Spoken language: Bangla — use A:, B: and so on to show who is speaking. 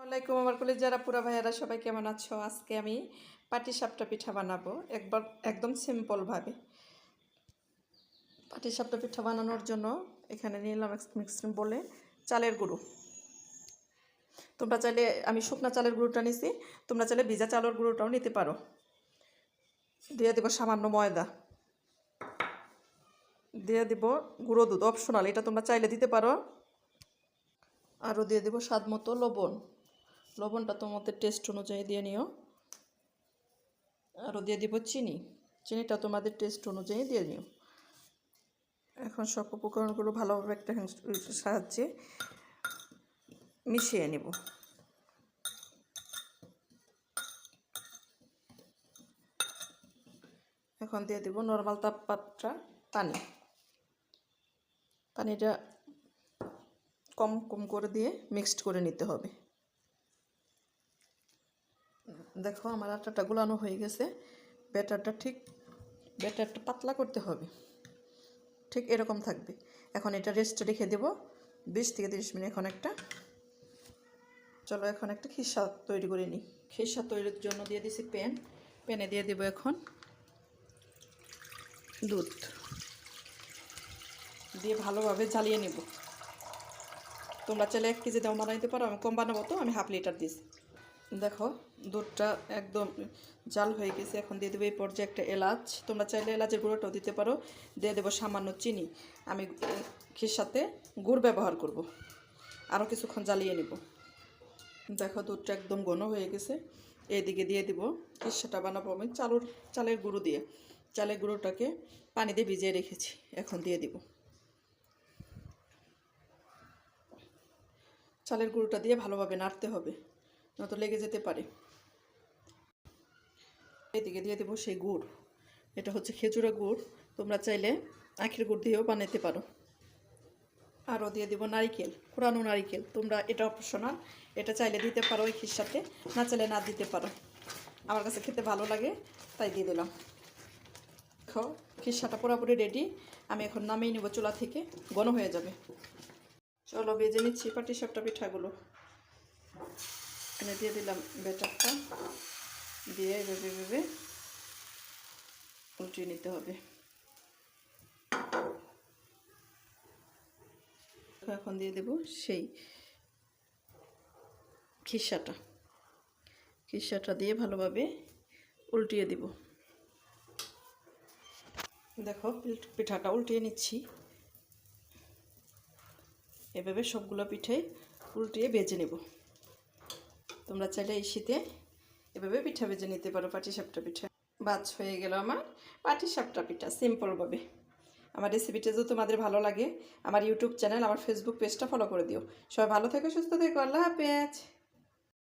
A: আসসালামাইকুম আমার কলিজারা পুরা ভাইয়ারা সবাই কেমন আছো? আজকে আমি পাটিসাপটা পিঠা বানাবো একদম সিম্পলভাবে। পাটিসাপটা পিঠা বানানোর জন্য এখানে নিলাম মিক্সিং বলে চালের গুঁড়ো। তোমরা চাইলে, আমি শুকনা চালের গুঁড়োটা নিছি, তোমরা চাইলে ভিজা চালের গুঁড়োটাও নিতে পারো। দিয়ে দেবো সামান্য ময়দা, দিয়ে দেব গুঁড়ো দুধ, অপশনাল, এটা তোমরা চাইলে দিতে পারো। আরও দিয়ে দেবো স্বাদ মতো লবণ, লবণটা তোমাদের টেস্ট অনুযায়ী দিয়ে নিও। আরও দিয়ে দিব চিনি, চিনিটা তোমাদের টেস্ট অনুযায়ী দিয়ে নিও। এখন সব উপকরণগুলো ভালোভাবে একটা সাহায্যে মিশিয়ে নেব। এখন দিয়ে দেব নর্মাল তাপমাত্রা পানি, পানিটা কম কম করে দিয়ে মিক্সড করে নিতে হবে। দেখো আমার আটাটা গুলানো হয়ে গেছে। ব্যাটারটা পাতলা করতে হবে, ঠিক এরকম থাকবে। এখন এটা রেস্টে রেখে দেব 20 থেকে 30 মিনিট। চলো এখন একটা খিসা তৈরি করে নিই। খিসা তৈরির জন্য দিয়ে দিছি প্যানে দিয়ে দেব এখন দুধ, দিয়ে ভালোভাবে জ্বালিয়ে নেব। তোমরা চাইলে 1 কেজি দাও বানাইতে পারো, আমি কম বানাবো তো আমি হাফ লিটার দিয়েছি। দেখো দুধটা একদম জাল হয়ে গেছে। এখন দিয়ে দেবো এই পর্যায়ে একটা এলাচ, তোমরা চাইলে এলাচের গুঁড়োটাও দিতে পারো। দিয়ে দেবো সামান্য চিনি, আমি সাথে গুড় ব্যবহার করব। আরও কিছুক্ষণ জ্বালিয়ে নেব। দেখো দুধটা একদম ঘন হয়ে গেছে। এইদিকে দিয়ে দিব খিসাটা বানাবো আমি চালের গুঁড়ো দিয়ে। চালের গুঁড়োটাকে পানি দিয়ে ভিজিয়ে রেখেছি, এখন দিয়ে দিব। চালের গুঁড়োটা দিয়ে ভালোভাবে নাড়তে হবে, নয়তো লেগে যেতে পারে। এদিকে দিয়ে দেবো সেই গুড়, এটা হচ্ছে খেজুরের গুড়, তোমরা চাইলে আখের গুড় দিয়েও বানাতে পারো। আরও দিয়ে দেবো নারিকেল, কোরানো নারিকেল, তোমরা এটা অপশনাল, এটা চাইলে দিতে পারো এই খিসাতে, না চাইলে না দিতে পারো। আমার কাছে খেতে ভালো লাগে তাই দিয়ে দিলাম। দেখো খিসাটা পুরোপুরি রেডি, আমি এখন নামিয়ে নেব চুলা থেকে, ঘন হয়ে যাবে। চলো ভেজে নিচ্ছি পাটিসাপটা পিঠাগুলো। এখানে দিয়ে দিলাম ব্যাটারটা, দিয়ে ভেবে উল্টিয়ে নিতে হবে। এখন দিয়ে দেব সেই খিসাটা দিয়ে ভালোভাবে উল্টিয়ে দেব। দেখো পিঠাটা উল্টিয়ে নিচ্ছি। এভাবে সবগুলো পিঠাই উল্টিয়ে ভেজে নেব। তোমরা চাইলে এই শীতে এভাবে পিঠা ভেজে নিতে পারো পাটিসাপটা পিঠা। বাজ হয়ে গেল আমার পাটিসাপটা পিঠা সিম্পলভাবে। আমার রেসিপিটা যদি তোমাদের ভালো লাগে, আমার ইউটিউব চ্যানেল, আমার ফেসবুক পেজটা ফলো করে দিও। সবাই ভালো থেকো, সুস্থ থেকো, আল্লাহ হাফেজ।